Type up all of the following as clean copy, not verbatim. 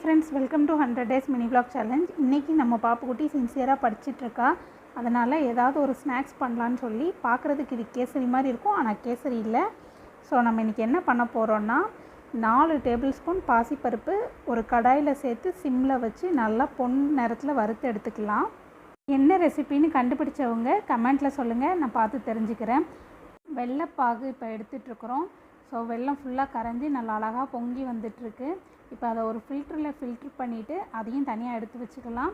Friends, welcome to 100 days mini vlog challenge. இன்றைக்கி நம்ம பாப்புக்குட்டி சின்சியராக படிச்சிட்ருக்கா. அதனால் ஏதாவது ஒரு ஸ்நாக்ஸ் பண்ணலான்னு சொல்லி பார்க்குறதுக்கு இது கேசரி மாதிரி இருக்கும், ஆனால் கேசரி இல்லை. ஸோ நம்ம இன்றைக்கி என்ன பண்ண போகிறோன்னா 4 டேபிள் ஸ்பூன் பாசிப்பருப்பு ஒரு கடாயில் சேர்த்து சிம்மில் வச்சு நல்லா பொன் நேரத்தில் வறுத்து எடுத்துக்கலாம். என்ன ரெசிபின்னு கண்டுபிடிச்சவங்க கமெண்ட்டில் சொல்லுங்கள், நான் பார்த்து தெரிஞ்சுக்கிறேன். வெள்ளைப்பாகு இப்போ எடுத்துகிட்ருக்குறோம். ஸோ வெல்லம் ஃபுல்லாக கரைஞ்சி நல்லா அழகாக பொங்கி வந்துட்டுருக்கு. இப்போ அதை ஒரு ஃபில்டரில் ஃபில்ட்ரு பண்ணிவிட்டு அதையும் தனியாக எடுத்து வச்சுக்கலாம்.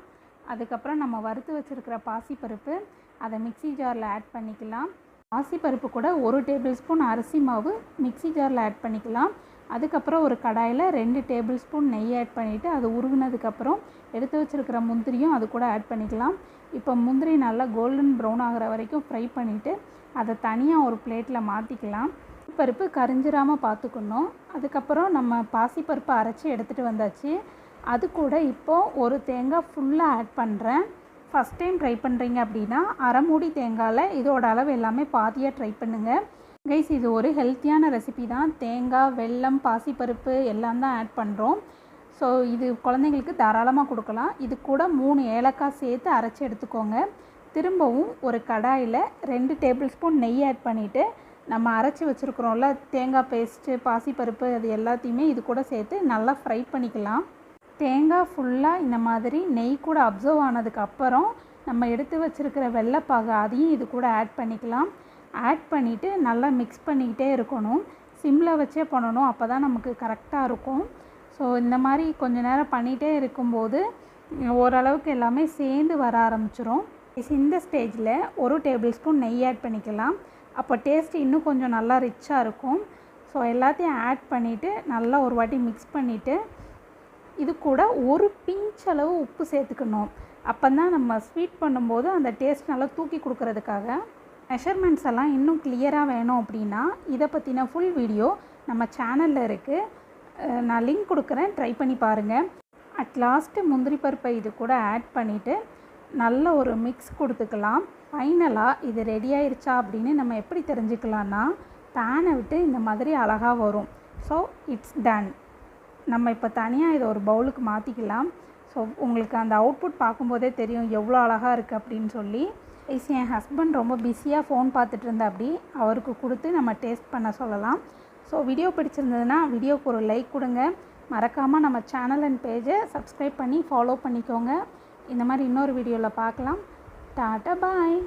அதுக்கப்புறம் நம்ம வறுத்து வச்சுருக்கிற பாசிப்பருப்பு அதை மிக்ஸி ஜாரில் ஆட் பண்ணிக்கலாம். பாசிப்பருப்பு கூட 1 டேபிள் ஸ்பூன் அரிசி மாவு மிக்ஸி ஜாரில் ஆட் பண்ணிக்கலாம். அதுக்கப்புறம் ஒரு கடாயில் 2 டேபிள் ஸ்பூன் நெய் ஆட் பண்ணிவிட்டு அது உருகுனதுக்கப்புறம் எடுத்து வச்சுருக்கிற முந்திரியும் அது கூட ஆட் பண்ணிக்கலாம். இப்போ முந்திரி நல்லா கோல்டன் ப்ரௌன் ஆகிற வரைக்கும் ஃப்ரை பண்ணிவிட்டு அதை தனியாக ஒரு பிளேட்டில் மாற்றிக்கலாம். பருப்பு கரிஞ்சிராமல் பார்த்துக்கணும். அதுக்கப்புறம் நம்ம பாசிப்பருப்பை அரைச்சி எடுத்துகிட்டு வந்தாச்சு. அது கூட இப்போது ஒரு தேங்காய் ஃபுல்லாக ஆட் பண்ணுறேன். ஃபஸ்ட் டைம் ட்ரை பண்ணுறீங்க அப்படின்னா அரை மூடி தேங்காயில் இதோட அளவு எல்லாமே பாதியாக ட்ரை பண்ணுங்கள் கைஸ். இது ஒரு ஹெல்த்தியான ரெசிபி தான். தேங்காய், வெல்லம், பாசிப்பருப்பு எல்லாம் தான் ஆட் பண்ணுறோம். ஸோ இது குழந்தைங்களுக்கு தாராளமாக கொடுக்கலாம். இது கூட 3 ஏலக்காய் சேர்த்து அரைச்சி எடுத்துக்கோங்க. திரும்பவும் ஒரு கடாயில் 2 டேபிள் ஸ்பூன் நெய் ஆட் பண்ணிவிட்டு நம்ம அரைச்சி வச்சுருக்குறோம்ல தேங்காய் பேஸ்ட்டு, பாசிப்பருப்பு, அது எல்லாத்தையுமே இது கூட சேர்த்து நல்லா ஃப்ரை பண்ணிக்கலாம். தேங்காய் ஃபுல்லாக இந்த மாதிரி நெய் கூட அப்சர்வ் ஆனதுக்கப்புறம் நம்ம எடுத்து வச்சுருக்கிற வெள்ளைப்பாகு அதையும் இது கூட ஆட் பண்ணிக்கலாம். ஆட் பண்ணிவிட்டு நல்லா மிக்ஸ் பண்ணிக்கிட்டே இருக்கணும். சிம்மில் வச்சே பண்ணணும், அப்போ தான் நமக்கு கரெக்டாக இருக்கும். ஸோ இந்த மாதிரி கொஞ்சம் நேரம் பண்ணிகிட்டே இருக்கும்போது ஓரளவுக்கு எல்லாமே சேர்ந்து வர ஆரம்பிச்சிரும். இந்த ஸ்டேஜில் 1 டேபிள் ஸ்பூன் நெய் ஆட் பண்ணிக்கலாம். அப்போ டேஸ்ட் இன்னும் கொஞ்சம் நல்லா ரிச்சாக இருக்கும். ஸோ எல்லாத்தையும் ஆட் பண்ணிவிட்டு நல்லா ஒரு வாட்டி மிக்ஸ் பண்ணிவிட்டு இது கூட ஒரு பிஞ்ச் அளவு உப்பு சேர்த்துக்கணும். அப்போ தான் நம்ம ஸ்வீட் பண்ணும்போது அந்த டேஸ்ட் நல்லா தூக்கி கொடுக்கறதுக்காக. மெஷர்மெண்ட்ஸ் எல்லாம் இன்னும் கிளியராக வேணும் அப்படின்னா இதை பற்றின ஃபுல் வீடியோ நம்ம சேனலில் இருக்குது. நான் லிங்க் கொடுக்குறேன், ட்ரை பண்ணி பாருங்கள். அட் லாஸ்ட்டு முந்திரி பருப்பை இது கூட ஆட் பண்ணிவிட்டு நல்ல ஒரு மிக்ஸ் கொடுத்துக்கலாம். ஃபைனலாக இது ரெடி ஆயிடுச்சா அப்படின்னு நம்ம எப்படி தெரிஞ்சுக்கலான்னா பேனை விட்டு இந்த மாதிரி அழகாக வரும். So it's done. நம்ம இப்போ தனியாக இதை ஒரு பவுலுக்கு மாற்றிக்கலாம். ஸோ உங்களுக்கு அந்த அவுட்புட் பார்க்கும்போதே தெரியும் எவ்வளோ அழகாக இருக்குது அப்படின்னு சொல்லி. என் ஹஸ்பண்ட் ரொம்ப பிஸியாக ஃபோன் பார்த்துட்டு இருந்தா அப்படி அவருக்கு கொடுத்து நம்ம டேஸ்ட் பண்ண சொல்லலாம். ஸோ வீடியோ பிடிச்சிருந்ததுன்னா வீடியோக்கு ஒரு லைக் கொடுங்க. மறக்காமல் நம்ம சேனல் அண்ட் பேஜை சப்ஸ்கிரைப் பண்ணி ஃபாலோ பண்ணிக்கோங்க. இந்த மாதிரி இன்னொரு வீடியோவில் பார்க்கலாம். டாட்டா பாய்.